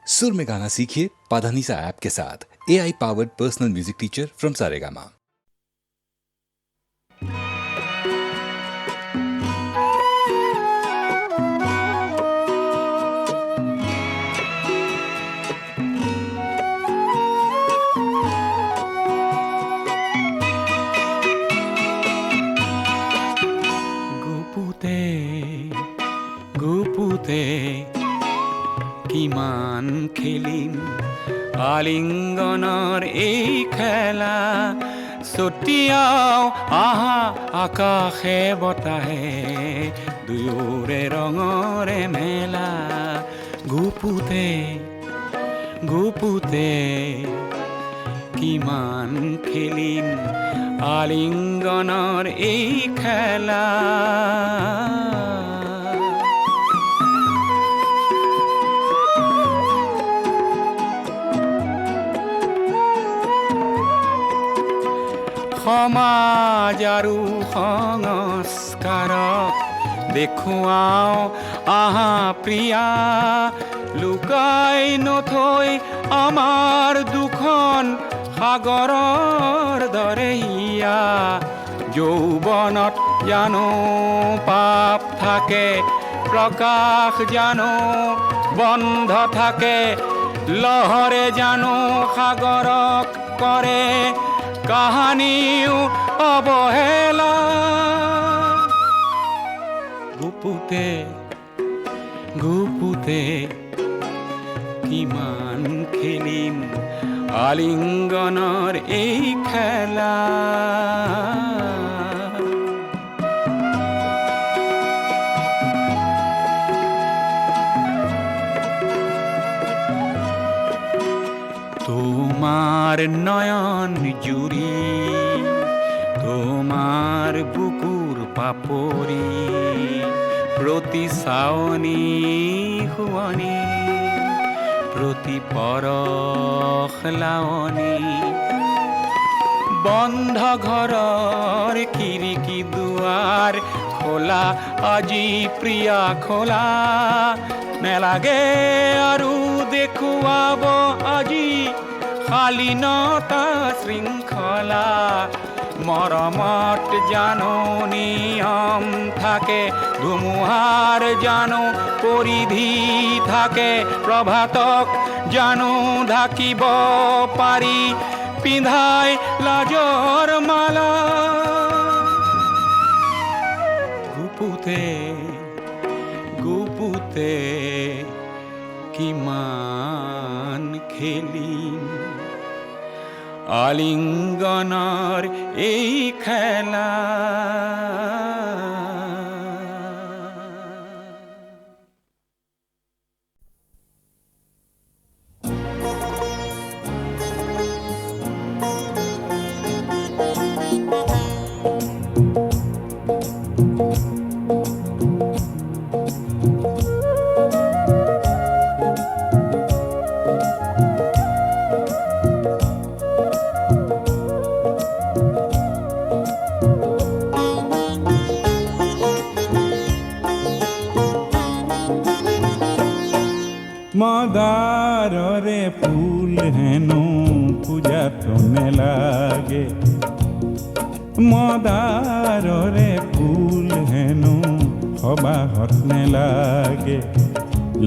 सुर में गाना सीखिए पाधानीसा ऐप के साथ। AI powered personal music teacher from Saregama. গুপুতে কিমান খেলিম আলিঙ্গনৰ এই খেলা ছটিয়াও আহা আকাশে বতাহে দুয়োৰে ৰঙৰে মেলা গুপুতে গুপুতে কিমান খেলিম আলিঙ্গনৰ এই খেলা সমাজ আৰু সংস্কাৰক দেখুৱাও আহা প্ৰিয়া লুকাই নথৈ আমাৰ দুখন সাগৰৰ দৰে হিয়া যৌৱনত জানো পাপ থাকে প্ৰকাশ জানো বন্ধ থাকে লহৰে জানো সাগৰক কৰে কাহানিও অবহেলা গুপুতে গুপুতে কিমান খেলিম আলিঙ্গনৰ এই খেলা তোমাৰ নয়ন জুড়ি তোমাৰ বুকুৰ পাপড়ি প্ৰতি চাৱনি শুৱনি প্ৰতি পৰশ লাৱনি বন্ধ ঘৰৰ খিৰিকী দুৱাৰ খোলা আজি প্ৰিয়া খোলা নেলাগে আৰু দেখুৱাব আজি শালীনতা শৃংখলা মৰমত জানো নিয়ম থাকে ধুমুহাৰ জানো পৰিধি থাকে প্ৰভাতক জানো ঢাকিব পাৰি পিন্ধাই লাজৰ মালা গুপুতে গুপুতে কিমান খেলিম আলিঙ্গনৰ এই খেলা মদাৰৰে ফুল হেনো পূজাত নেলাগে মদাৰৰে ফুল হেনো সবাহত নেলাগে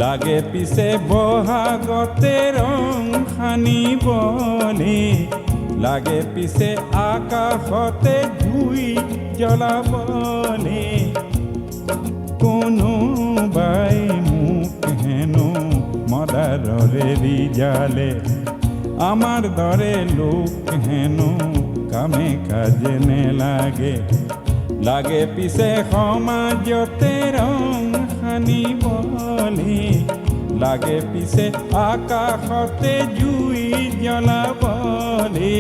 লাগে পিছে বহাগতে ৰং সানিবলে লাগে পিছে আকাশতে জুই জ্বলাবলে কোনোবাই মোক হেনো মদাৰৰে ৰিজালে আমাৰ দৰে লোক হেনো কামে কাজে নেলাগে লাগে পিছে সমাজতে ৰং সানিবলে লাগে পিছে আকাশতে জুই জ্বলাবলে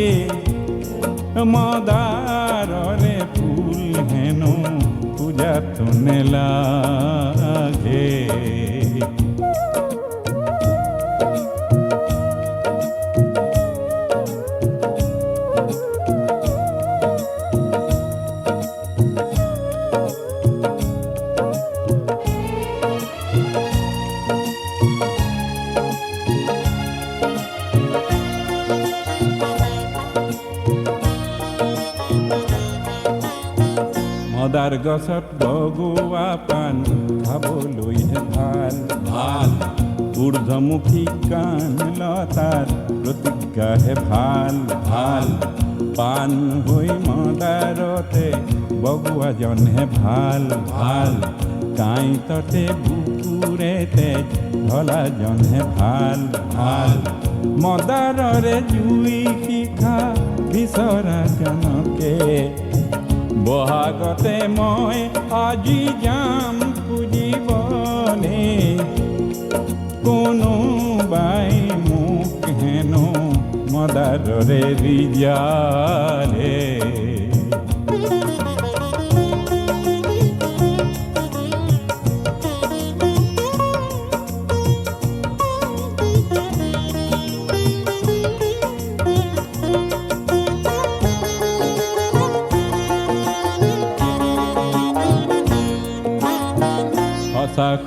মদাৰৰে ফুল হেনো পূজাত নেলাগে মদাৰ গছত বগোৱা পাণ খাবলৈহে ভাল ভাল ঊৰ্ধ্বমুখী কাণ লতাৰ প্ৰতিজ্ঞাহে ভাল ভাল পাণ হৈ মদাৰতে বগোৱাজনহে ভাল ভাল কাঁইততে বুকুৰে তেজ ঢলাজনহে ভাল ভাল মদাৰৰে জুই শিখা বিচৰা জনকে বহাগতে মই আজি যাম পুজিবলে কোনোবাই মোক হেনো মদাৰৰে ৰিজালে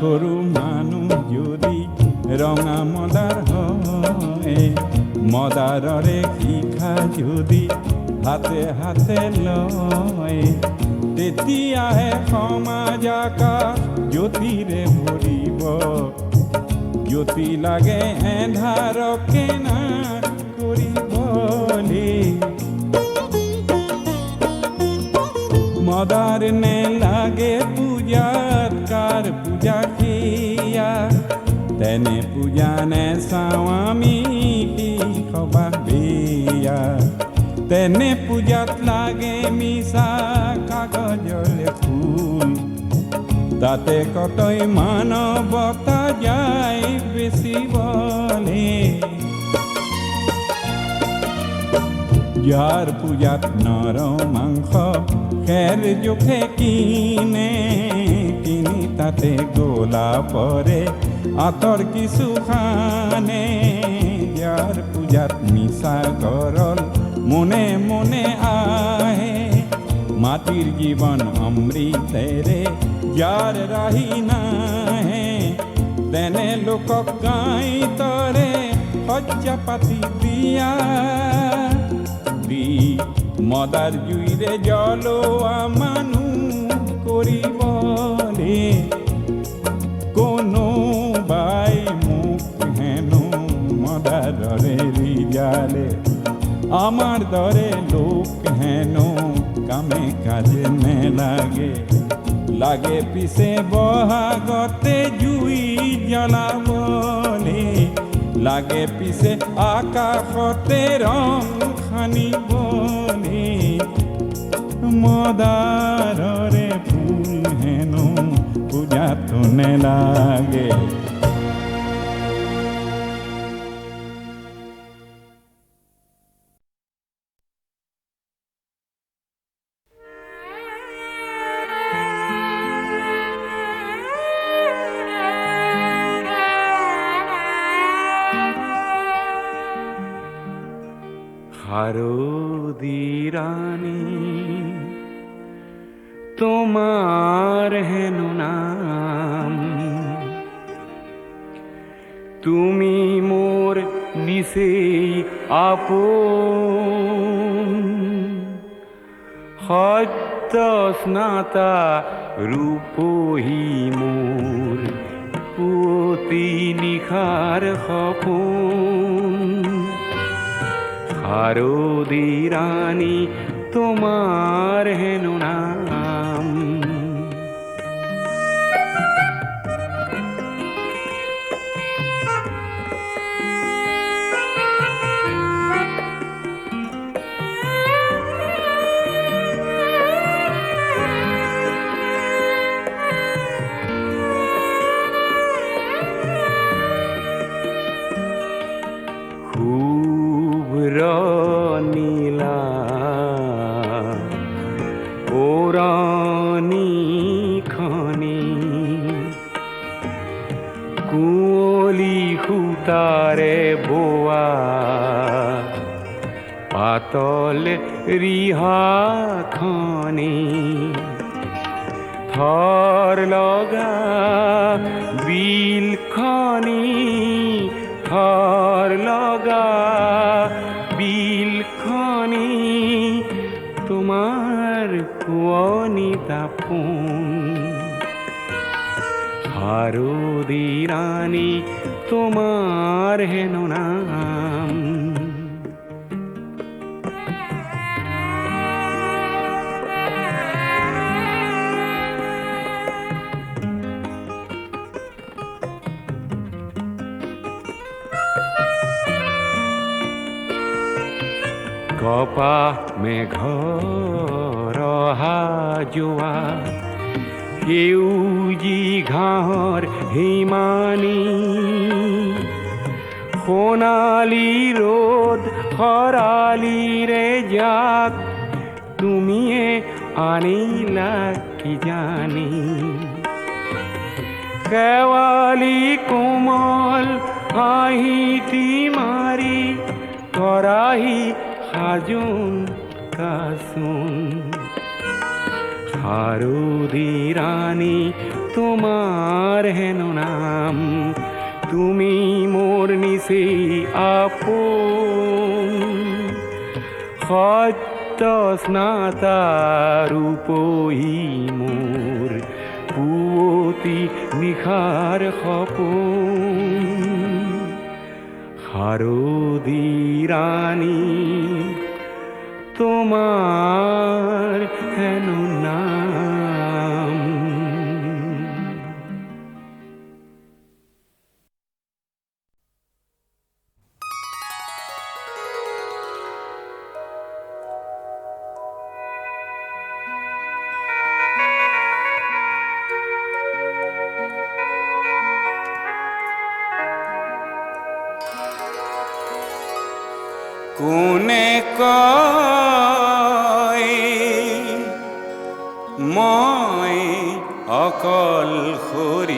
সৰু মানুহ যদি ৰঙা মদাৰ হয় মদাৰৰে শিখা যদি হাতে হাতে লয় তেতিয়াহে সমাজ আকাশ জ্যোতিৰে ভৰিব জ্যোতি লাগে এন্ধাৰকে নাশ কৰিবলৈ মদাৰ নে লাগে পূজাত কাৰ পূজা কিয়া তেনে পূজা নে চাওঁ আমি কি সবাহ বিয়া তেনে পূজাত লাগে মিছা কাগজৰে ফুল তাতে কতই মানৱতা যায় বেচিবলে যাৰ পূজাত নৰ মাংস খেৰ জোখে কিনি তাতে গোলা পৰে আঁতৰ কিছু খানে যাৰ পূজাত মিছা গৰল মনে মনে আহে মাটিৰ জীৱন অমৃতেৰে যাৰ ৰাহি নাহে তেনে লোকক গাইতৰে শয্যা পাতি দিয়া মদাৰ জুইৰে জ্বলোৱা মানুহ কৰিবলে কোনোবাই মোক হেনো মদাৰৰে ৰিজালে আমাৰ দৰে লোক হেনো কামে কাজে নেলাগে লাগে পিছে বহাগতে জুই জ্বলাবলে লাগে পিছে আকাশতে ৰং সানিবলে মদাৰৰে ফুল হেনো পূজাতো নেলাগে হারদি রানী তোমার হেন নাম তুমি মোর নিশেই আপন সত্য স্নাতা রূপহী মোর পুতি নিশার সপোন হারদি রানী তোমার হেন নাম নীলা ওরানি খনি কুঁৱলী সূতাৰে বোৱা পাতল ৰিহাখনি থৰ লগা বিলখনি থৰ লগা বিলখনি তোমাৰ কুঁৱনী তাপ হাৰুদি ৰানী তোমাৰ হেন নাম। কপা মেঘৰ অহা যোৱা সেউজী ঘাঁহৰ হিমানী, সোণালী ৰ'দ খৰালিৰে যাক তুমিয়ে আনিলা কি জানি। শেৱালি কোমল হাঁহিটি মাৰি তৰাহি সাজোন কাচোন। হাৰুদি ৰানী তোমাৰ হেন নাম, তুমি মোৰ নিচে আপোন। সত্য স্নাতা ৰূপহী মোৰ পুৱতি নিশাৰ সপোন। হাৰুদি ৰানী তোমাৰ হেন নাম। কোনে কয় মই অকলশৰীয়া,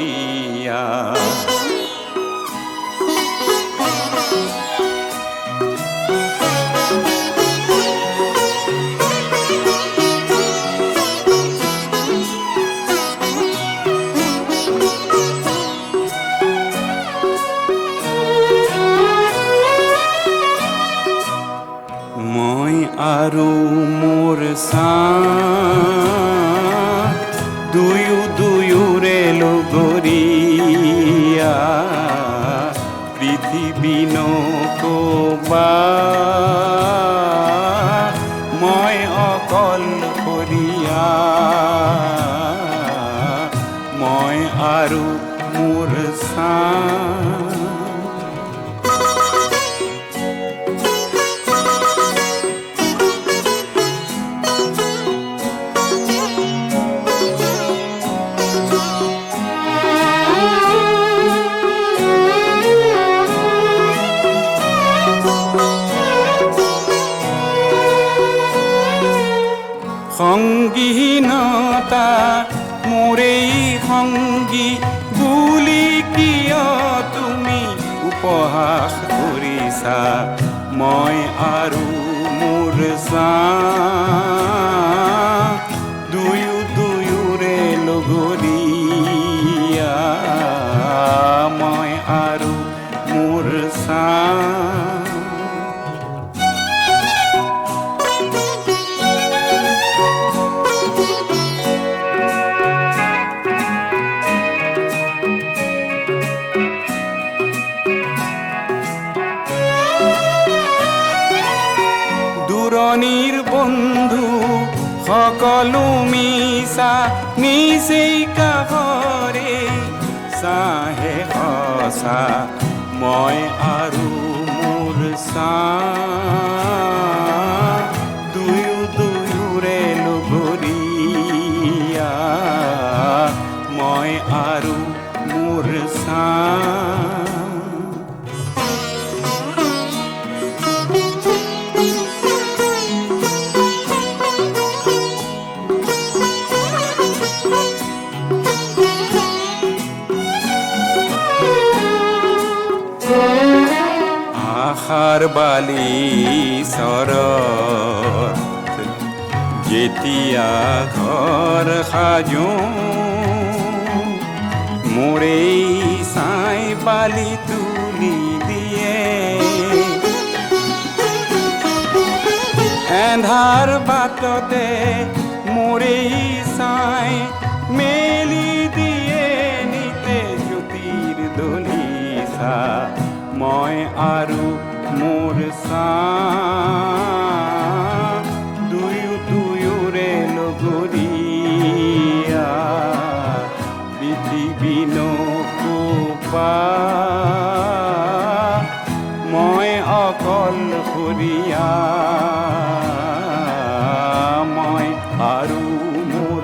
মই আৰু মোৰ দুয়ো দুয়োৰে লগৰীয়া, পৃথিৱী নকবা মই অকলশৰীয়া, মই আৰু মোৰ সংগীনতা মোৰেই সংগী বুলি কিয় তুমি উপহাস কৰিছা, মই আৰু মোৰ দুয়ো দুয়োৰে লগৰীয়া, মই আৰু মোৰ দূৰণিৰ বন্ধু সকলো মিছা, নিচেই কাষৰে চাহে সঁচা, মই আৰু মোৰ দুয়ো দুয়োৰে লগৰীয়া, মই আৰু মোৰ আশাৰ বালি চৰত যেতিয়া ঘৰ সাজো, মোৰেই চাই বালি তুলি দিয়ে, এন্ধাৰ বাটতে মোৰেই চাই মেলি দিয়ে নিতে মই আৰু মোৰ দুয়োৰে লগৰীয়া পৃথিৱী নকোপা মই অকলশৰীয়া মই আৰু মোৰ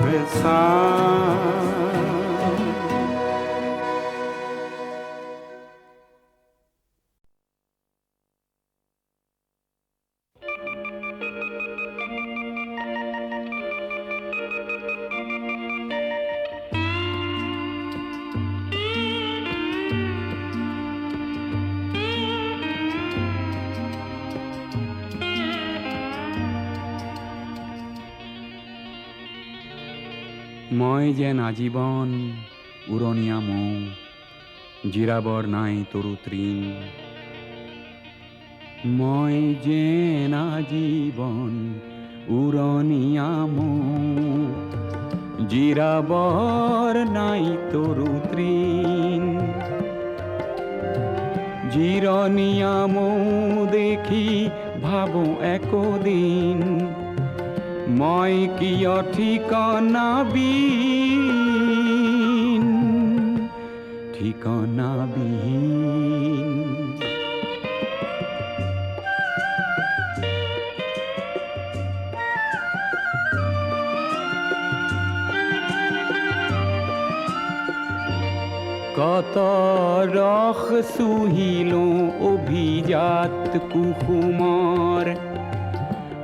মই যেন আজীবন উৰণীয়া মৌ, জিৰাবৰ নাই তৰু তৃণ। মই যেন আজীবন উৰণীয়া মৌ, জিৰাবৰ নাই তৰু তৃণ। জিৰণীয়া মৌ দেখি ভাবো একদিন, মই কিয় ঠিকনাবিহীন, ঠিকনাবিহীন। কত ৰস চুহিলো অভিজাত কুসুমৰ,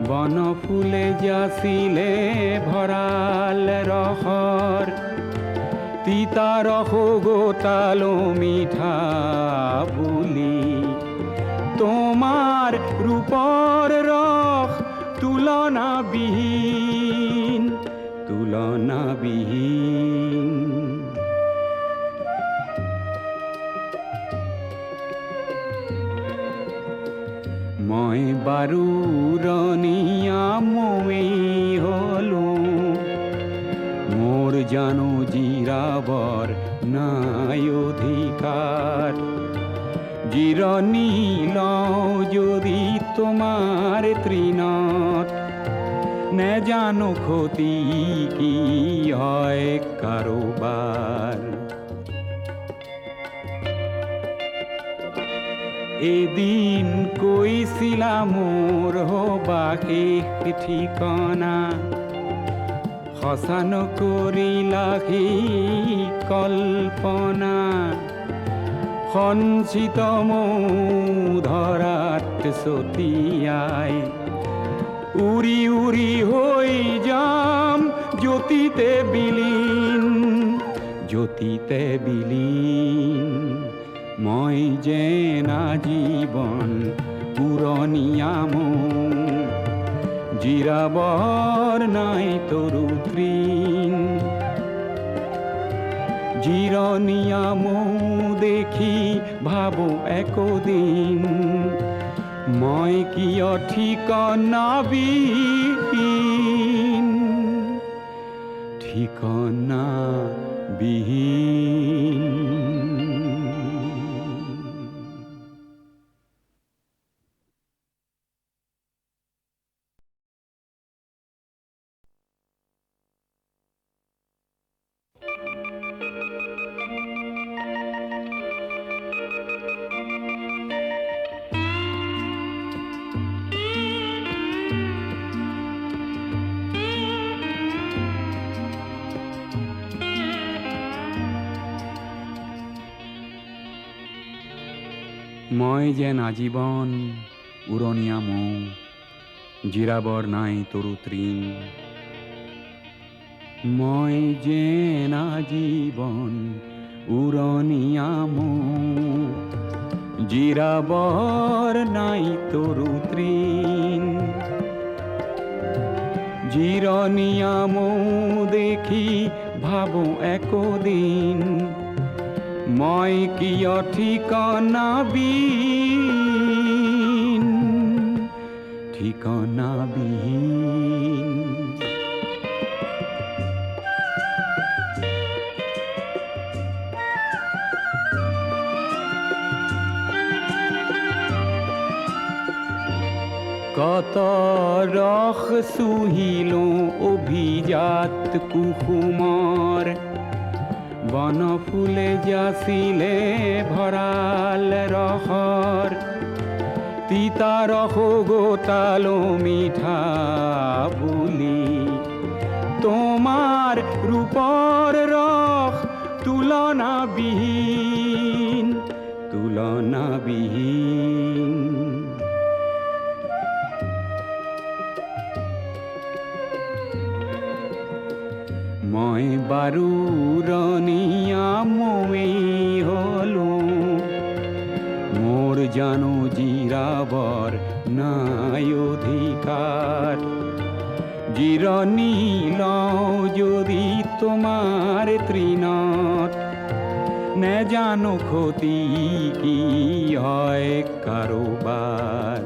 বন ফুলে যাচিলে ভঁৰাল ৰসৰ। তিতা ৰস গোটালো মিঠা বুলি, তোমাৰ ৰূপৰ ৰস তুলনাবিহীন, তুলনাবিহীন। মই বাৰু উৰণীয়া মৌৱেই হলো, মোৰ জানো জিৰাবৰ নাই অধিকাৰ। জিৰণি লওঁ যদি তোমাৰ তৃণত, নেজানো ক্ষতি কি হয় কাৰোবাৰ। এদিন কৈছিলা মোৰ হবা শেষ ঠিকনা, সঁচা নকৰিলা সেই কল্পনা। সঞ্চিত মৌ ধৰাত ছটিয়াই, উৰি উৰি হৈ যাম জ্যোতিতে বিলীন, জ্যোতিতে বিলীন। মই যেন আজীবন উৰণীয়া মৌ, জিৰাবৰ নাই তৰু তৃণ। জিৰণীয়া মৌ দেখি ভাবো একদিন, মই কিয় ঠিকনাবিহীন, ঠিকনাবিহীন। মই যেন আজীবন উৰণীয়া মৌ, জিৰাবৰ নাই তৰু তৃণ। মই যেন আজীবন উৰণীয়া মৌ, জিৰাবৰ নাই তৰু তৃণ। জিৰণীয়া মৌ দেখি ভাবো একদিন, মই কিয় ঠিকনাবিহীন, ঠিকনাবিহীন। কত ৰস চুহিলো অভিজাত কুসুমৰ বন ফুলে যাচিলে ভঁৰাল ৰসৰ তিতা ৰস গোটালো মিঠা বুলি তোমাৰ ৰূপৰ ৰস তুলনাবিহীন তুলনাবিহীন মই বাৰু রনিয়া মই হলো মোর জানো জিরাবর নাই অধিকার জিরণী লও যদি তোমার তৃণত নে জানো ক্ষতি কি হয় কারোবার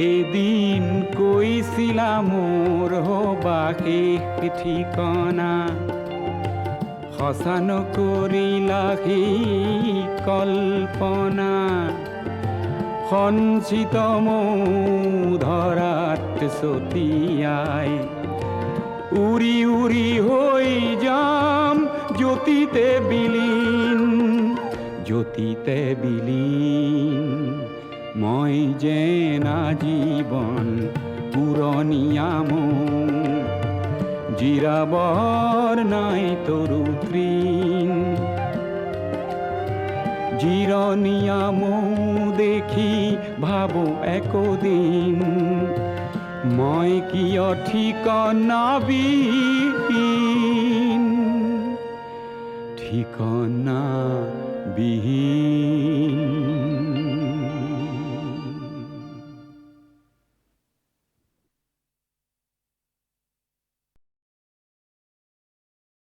এদিন কৈছিলা মোর হবাকে ঠিকনা সঁচা নকৰিলা সেই কল্পনা সঞ্চিত ধৰাত ছটিয়াই উৰি উৰি হৈ যাম জ্যোতিতে বিলীন জ্যোতিতে বিলীন মই যেন জীৱন পুৰণিয়াম জিৰাবৰ নাই তৰু তৃণ জিৰণীয়া মৌ দেখি ভাবো একদিন মই কিয় ঠিকনাবিহীন ঠিকনাবিহীন